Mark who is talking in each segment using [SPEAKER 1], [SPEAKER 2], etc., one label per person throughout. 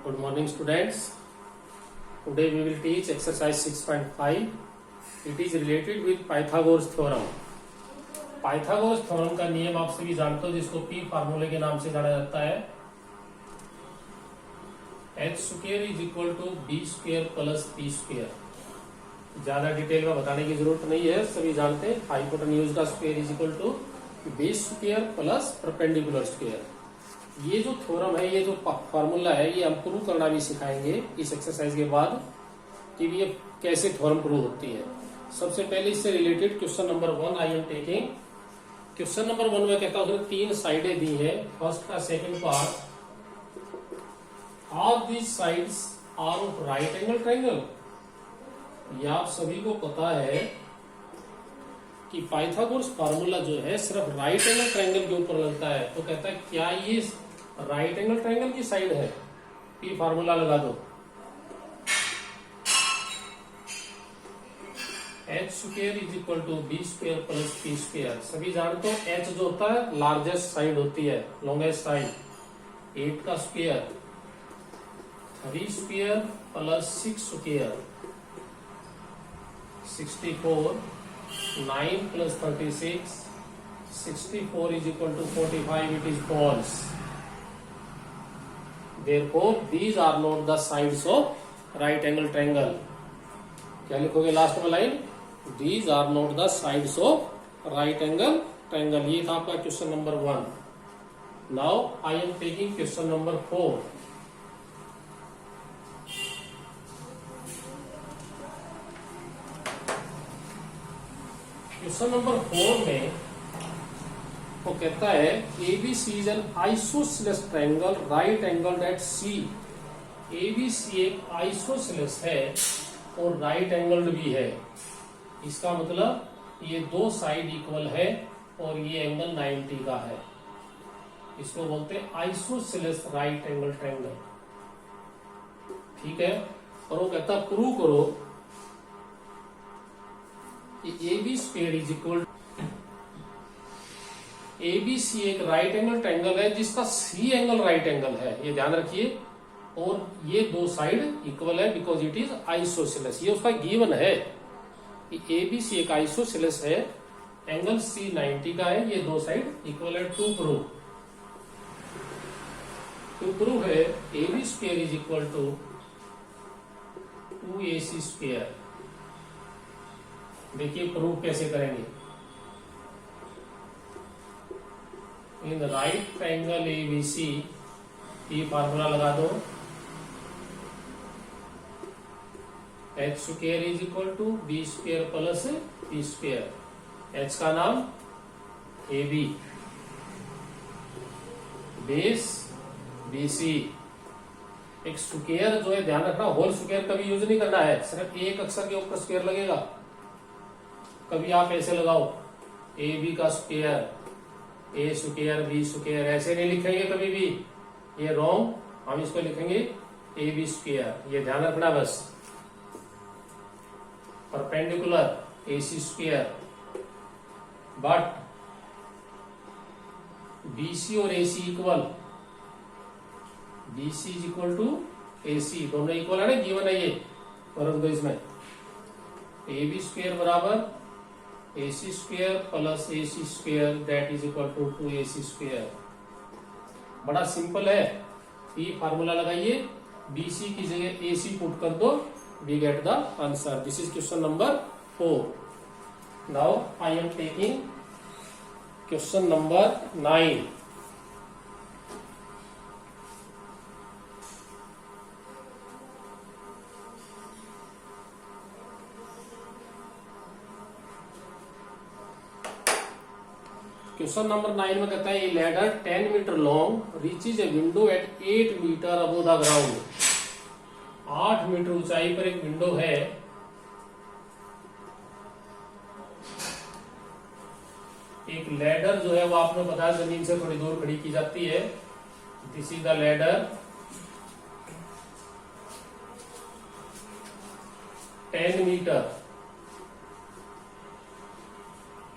[SPEAKER 1] Good morning, students. Today we will teach exercise 6.5. It is related with Pythagoras theorem. Pythagoras theorem का नियम आप सभी जानते हो, जिसको P फार्मूले के नाम से जाना जाता है. h square is equal to b square plus p square. ज्यादा डिटेल में बताने की जरूरत नहीं है, सभी जानते हैं. हाइपोटेन्यूज का square is equal to b square plus perpendicular square. ये जो थ्योरम है, ये जो फार्मूला है, ये हम प्रूव करना भी सिखाएंगे इस एक्सरसाइज के बाद कि ये कैसे थ्योरम प्रूव होती है. सबसे पहले इससे related question number 1 I am taking. Question number 1 में कहता हूं, तीन साइडें दी है. फर्स्ट का second part, all these sides are of right angle triangle. ये आप सभी को पता है कि पाइथागोरस फार्मूला जो है सिर्फ राइट एंगल ट्रायंगल के ऊपर लगता है. तो कहता है क्या ये राइट एंगल ट्रायंगल की साइड है? पी फार्मूला लगा दो. H square is equal to B square plus P square. सभी जानते हो एच जो होता है लार्जेस्ट साइड होती है, लॉन्गेस्ट साइड. 8 का square 3 square plus 6 square 64. 9 plus 36, 64 is equal to 45. It is false. Therefore, these are not the sides of right angle triangle. क्या लिखोगे लास्ट में line? These are not the sides of right angle triangle. ये था आपका question number 1. Now I am taking question number 4. Question number 4 में वो कहता है ABC is an isosceles triangle right angled at C. ABC एक isosceles है और राइट एंगल्ड भी है. इसका मतलब ये दो साइड इक्वल है और ये एंगल 90 का है. इसको बोलते हैं आइसोसेलेस राइट एंगल ट्रायंगल. ठीक है. और वो कहता प्रूव करो AB square is equal. ABC एक राइट एंगल ट्रायंगल है जिसका C एंगल राइट एंगल है, ये ध्यान रखिए. और ये दो साइड इक्वल है बिकॉज इट इज आइसोसेलेस. ये उसका गिवन है कि ABC एक आइसोसेलेस है, एंगल C 90 का है, ये दो साइड इक्वल है. टू प्रूव है AB square is equal to 2AC square. देखिए प्रूव कैसे करेंगे. इन राइट ट्रायंगल ABC ये फार्मूला लगा दो. H square is equal to B square plus P square. H का नाम AB, बेस BC. एक स्क्वायर जो है ध्यान रखना, होल स्क्वायर कभी यूज नहीं करना है, सिर्फ एक अक्षर के ऊपर स्क्वायर लगेगा. कभी आप ऐसे लगाओ AB का square A square B square, ऐसे नहीं लिखेंगे कभी भी, ये रॉन्ग. हम इसको लिखेंगे AB स्क्वायर. ये ध्यान रखना बस. Perpendicular AC square. But BC और AC equal. BC is equal to AC, दोनों इक्वल है ना, गिवन है ये. फर्क दो इसमें. AB स्क्वायर बराबर AC square plus AC square that is equal to 2AC square. बड़ा सिंपल है. ये फार्मूला लगाइए, BC की जगह AC पुट कर दो, we get the answer. This is question number 4. Now I am taking question number 9. Question number 9 में कहता है, a ladder 10 metre long reaches a window at 8 metre above the ground. 8 metre ऊंचाई पर एक window है. एक लैडर जो है वो आपने बताया जमीन से थोड़ी दूर खड़ी की जाती है. This is the ladder. 10 metre.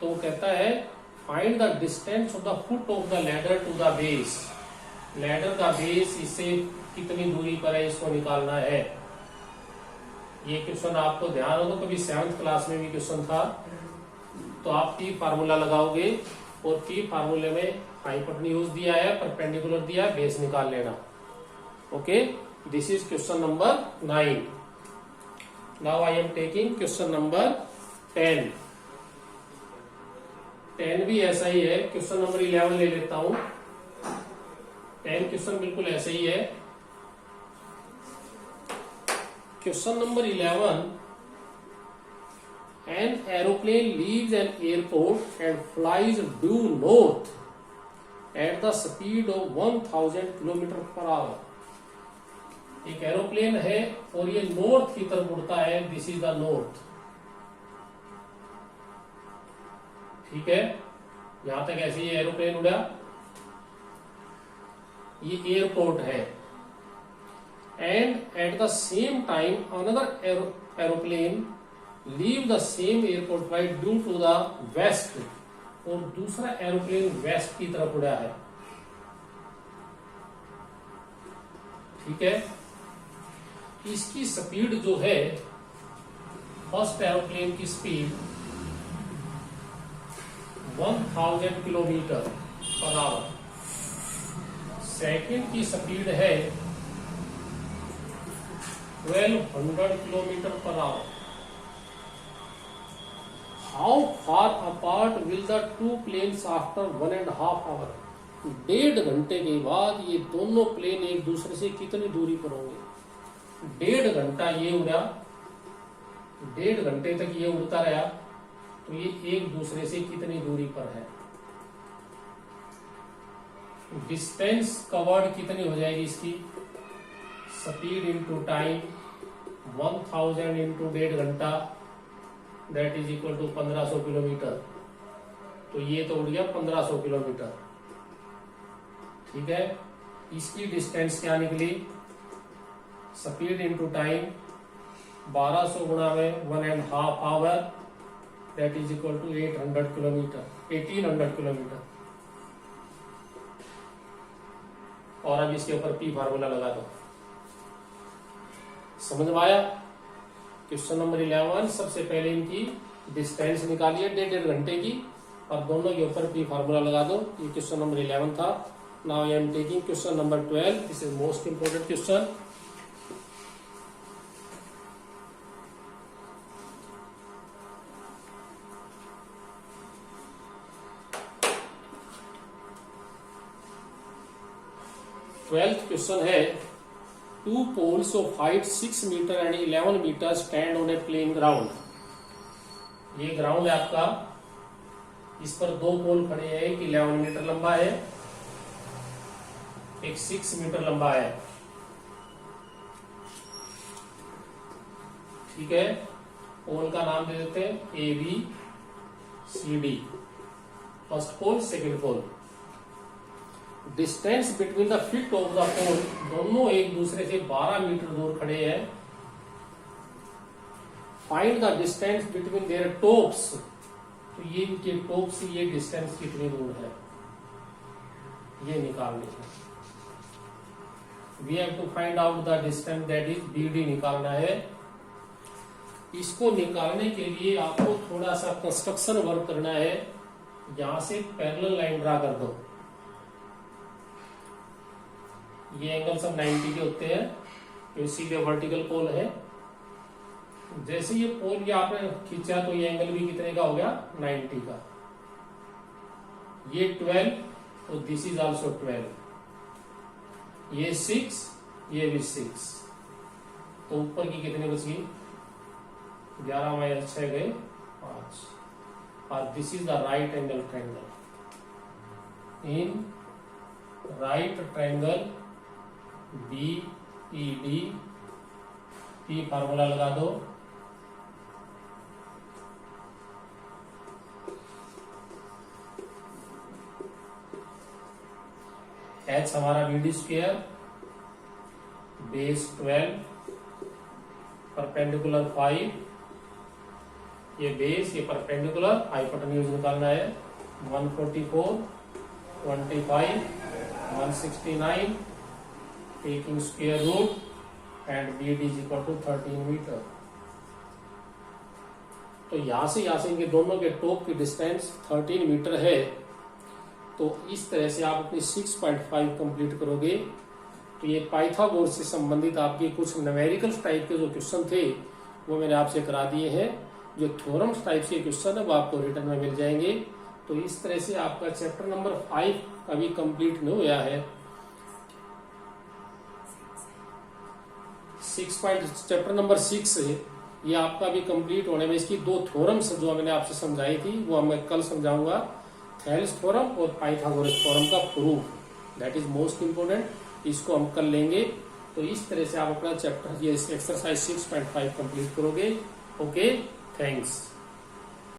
[SPEAKER 1] तो कहता है find the distance of the foot of the ladder to the base. Ladder का बेस इससे कितनी दूरी पर है इसको निकालना है। ये क्वेश्चन आपको ध्यान हो तो कभी 7th क्लास में भी क्वेश्चन था, तो आप P फार्मूला लगाओगे और P फार्मूले में हाइपोटेन्यूज दिया है, परपेंडिकुलर दिया है, बेस निकाल लेना। Okay, this is question number 9। Now I am taking question number 10। 10 भी ऐसा ही है। क्वेश्चन नंबर 11 ले लेता हूं। 10 क्वेश्चन बिल्कुल ऐसे ही है। Question number 11, an aeroplane leaves an airport and flies due north at the speed of 1000 km/h। एक एरोप्लेन है और ये नॉर्थ की तरफ उड़ता है। This is the north. ठीक है, यहां तक ऐसे ये एरोप्लेन उड़ा। ये एयरपोर्ट है and at the same time another aeroplane leave the same airport by due to the west, और दूसरा एरोप्लेन वेस्ट की तरफ उड़ा है। ठीक है, इसकी स्पीड जो है, फर्स्ट एरोप्लेन की स्पीड 1000 km/h, सेकेंड की स्पीड है 1200 km/h। How far apart will the two planes after 1.5 hour? 1.5 घंटे के बाद ये दोनों प्लेन एक दूसरे से कितनी दूरी पर होंगे? 1.5 घंटा ये उड़ा, 1.5 घंटे तक ये उड़ता रहा, तो ये एक दूसरे से कितनी दूरी पर है? डिस्टेंस कवर्ड कितनी हो जाएगी इसकी? स्पीड इंटू टाइम 1000 इंटू 1.5 घंटा, that is equal to 1500 kilometre. तो ये तो उड़ गया 1500 किलोमीटर। ठीक है, इसकी डिस्टेंस क्या निकली? स्पीड इंटू टाइम 1200 गुणा में 1.5 hour, that is equal to 800 kilometre, 1800 kilometre. और अब इसके ऊपर P फार्मूला लगा दो। समझ में आया? क्वेश्चन नंबर 11, सबसे पहले इनकी डिस्टेंस निकालिए 1.5 घंटे की, और दोनों के ऊपर P फार्मूला लगा दो। ये क्वेश्चन नंबर 11 था। Now I am taking question number 12। This is most important question. Twelfth question है, two poles of height 6 metre and 11 metre stand on a plane ground. ये ग्राउंड है आपका, इस पर दो पोल खड़े हैं, एक 11 मीटर लंबा है, एक 6 मीटर लंबा है। ठीक है, पोल का नाम दे देते हैं ABCD। First pole, second pole. Distance between the feet of the pole, दोनों एक दूसरे से 12 मीटर दूर खड़े हैं। Find the distance between their tops, तो ये इनके टॉप से ये डिस्टेंस कितनी दूर है, ये निकालनी है। We have to find out the distance, that is BD निकालना है। इसको निकालने के लिए आपको थोड़ा सा कंस्ट्रक्शन वर्क करना है। यहां से पैरेलल लाइन ड्रा कर दो। ये एंगल सब 90 के होते हैं, तो सीधे वर्टिकल पोल है। जैसे ये पोल ये आपने खींचा तो ये एंगल भी कितने का हो गया? 90 का। ये 12, तो दिस इज आल्सो 12। ये 6, ये भी 6, तो ऊपर की कितनी बच गई? 11 में 6 गए 5। और this is the right angle triangle. In right triangle BED, P formula लगा दो। H हमारा BD स्क्वायर, बेस 12, परपेंडिकुलर 5, ये बेस, ये परपेंडिकुलर, हाइपोटेन्यूज निकालना है 144, 25, 169 taking square root and BD is equal to 13 metre. तो यहां से इनके दोनों के टॉप की डिस्टेंस 13 मीटर है। तो इस तरह से आप अपनी 6.5 कंप्लीट करोगे। तो ये पाइथागोरस से संबंधित आपके कुछ न्यूमेरिकल्स टाइप के जो क्वेश्चन थे वो मैंने आपसे करा दिए हैं। जो थ्योरम्स टाइप के क्वेश्चन है वो आपको रिटर्न में मिल जाएंगे। तो इस तरह से आपका चैप्टर नंबर 5 अभी कंप्लीट नहीं हुआ है। चैप्टर नंबर 6 ये आपका भी कंप्लीट होने में इसकी 2 थ्योरम्स जो मैंने आपसे समझाई थी वो मैं कल समझाऊंगा। थेल्स थ्योरम और पाइथागोरस थ्योरम का proof, that is most important. इसको हम कल लेंगे। तो इस तरह से आप अपना चैप्टर ये एक्सरसाइज 6.5 कंप्लीट करोगे। Okay, thanks.